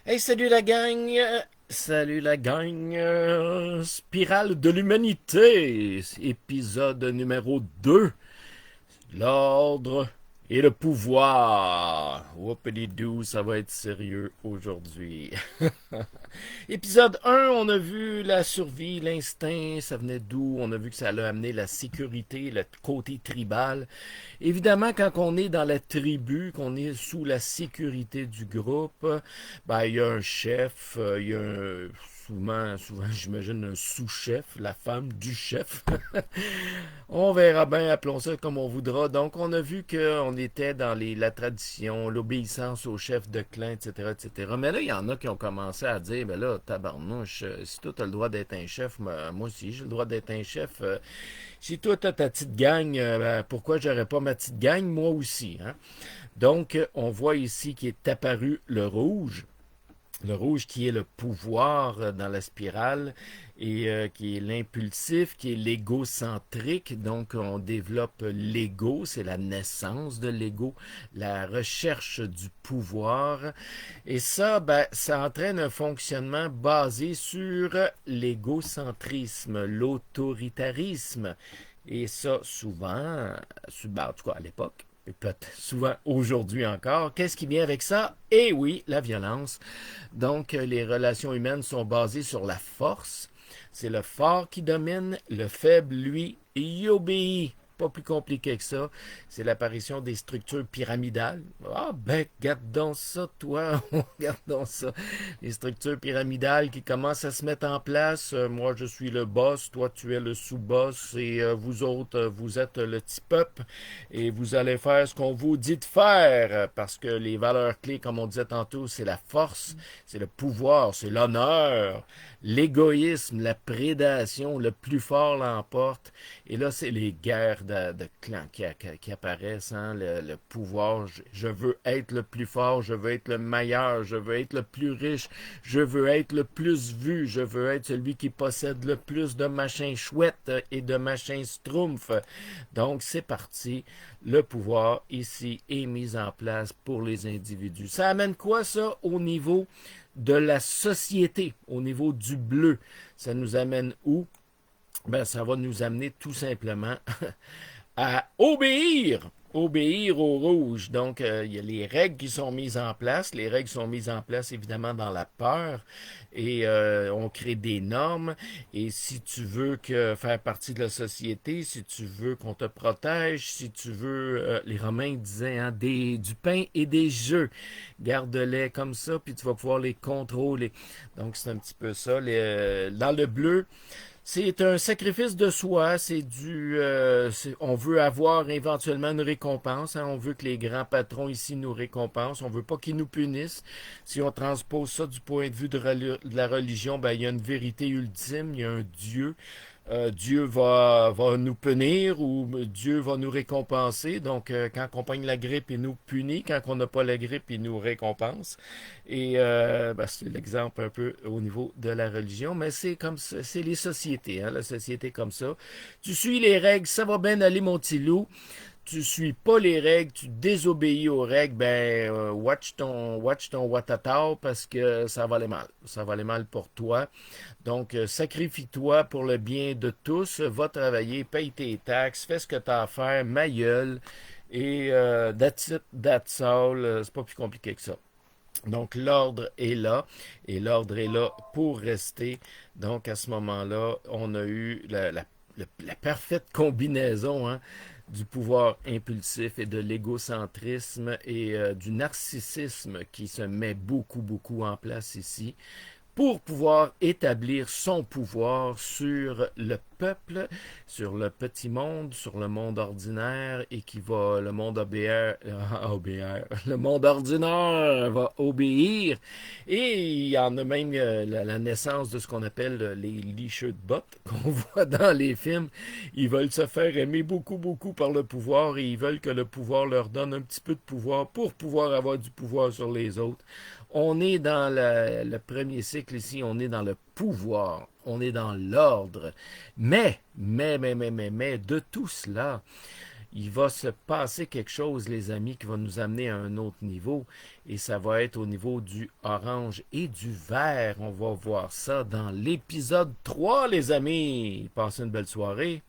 Hey, salut la gang! Salut la gang! Spirale de l'humanité, épisode numéro 2. L'ordre et le pouvoir. Whoopity-doo, ça va être sérieux aujourd'hui. Épisode 1, on a vu la survie, l'instinct, ça venait d'où? On a vu que ça allait amener la sécurité, le côté tribal. Évidemment, quand on est dans la tribu, qu'on est sous la sécurité du groupe, ben, il y a un chef, il y a souvent, j'imagine un sous-chef, la femme du chef. On verra bien, appelons ça comme on voudra. Donc, on a vu qu'on était dans la tradition, l'obéissance au chef de clan, etc., etc. Mais là, il y en a qui ont commencé à dire, ben là, tabarnouche, si toi, t'as le droit d'être un chef, moi aussi, j'ai le droit d'être un chef. Si toi, t'as ta petite gang, ben, pourquoi j'aurais pas ma petite gang, moi aussi, hein? Donc, on voit ici qu'il est apparu le rouge. Le rouge qui est le pouvoir dans la spirale et qui est l'impulsif, qui est l'égocentrique. Donc, on développe l'ego, c'est la naissance de l'ego, la recherche du pouvoir. Et ça, ben, ça entraîne un fonctionnement basé sur l'égocentrisme, l'autoritarisme. Et ça, souvent, ben, en tout cas à l'époque, et peut-être souvent aujourd'hui encore, qu'est-ce qui vient avec ça? Eh oui, la violence. Donc, les relations humaines sont basées sur la force. C'est le fort qui domine, le faible, lui, y obéit. Pas plus compliqué que ça. C'est l'apparition des structures pyramidales. Ah ben, regarde donc ça, toi. Regarde donc ça. Les structures pyramidales qui commencent à se mettre en place. Moi, je suis le boss, toi, tu es le sous-boss, et vous autres, vous êtes le petit peuple, et vous allez faire ce qu'on vous dit de faire, parce que les valeurs clés, comme on disait tantôt, c'est la force, c'est le pouvoir, c'est l'honneur, l'égoïsme, la prédation, le plus fort l'emporte. Et là, c'est les guerres de clans qui apparaissent, hein, le pouvoir. Je veux être le plus fort, je veux être le meilleur, je veux être le plus riche, je veux être le plus vu, je veux être celui qui possède le plus de machins chouettes et de machins schtroumpfs. Donc, c'est parti. Le pouvoir ici est mis en place pour les individus. Ça amène quoi, ça, au niveau de la société, au niveau du bleu? Ça nous amène où? Ben, ça va nous amener tout simplement à obéir. Obéir au rouge. Donc, il y a les règles qui sont mises en place. Les règles sont mises en place évidemment dans la peur et on crée des normes. Et si tu veux faire partie de la société, si tu veux qu'on te protège, si tu veux, les Romains disaient, hein, du pain et des jeux, garde-les comme ça, puis tu vas pouvoir les contrôler. Donc, c'est un petit peu ça. Dans le bleu, c'est un sacrifice de soi, on veut avoir éventuellement une récompense, hein. On veut que les grands patrons ici nous récompensent, on veut pas qu'ils nous punissent. Si on transpose ça du point de vue de la religion, ben il y a une vérité ultime, il y a un Dieu. Dieu va nous punir ou Dieu va nous récompenser. Donc, quand on pogne la grippe, il nous punit. Quand on n'a pas la grippe, il nous récompense. Et ben, c'est l'exemple un peu au niveau de la religion, mais c'est comme ça, c'est les sociétés, hein, la société comme ça. Tu suis les règles, ça va bien aller, mon petit loup. Tu suis pas les règles, tu désobéis aux règles, ben watch ton watatao parce que ça va aller mal. Ça va aller mal pour toi. Donc, sacrifie-toi pour le bien de tous, va travailler, paye tes taxes, fais ce que tu as à faire, ma gueule, et that's it, that's all, c'est pas plus compliqué que ça. Donc, l'ordre est là, et l'ordre est là pour rester. Donc, à ce moment-là, on a eu la parfaite combinaison, hein, du pouvoir impulsif et de l'égocentrisme et du narcissisme qui se met beaucoup, beaucoup en place ici pour pouvoir établir son pouvoir sur le peuple, sur le petit monde, sur le monde ordinaire et le monde le monde ordinaire va obéir. Et il y en a même la naissance de ce qu'on appelle les licheux de bottes qu'on voit dans les films. Ils veulent se faire aimer beaucoup, beaucoup par le pouvoir et ils veulent que le pouvoir leur donne un petit peu de pouvoir pour pouvoir avoir du pouvoir sur les autres. On est dans le premier cycle ici, on est dans le pouvoir, on est dans l'ordre. Mais, de tout cela, il va se passer quelque chose, les amis, qui va nous amener à un autre niveau. Et ça va être au niveau du orange et du vert. On va voir ça dans l'épisode 3, les amis. Passez une belle soirée.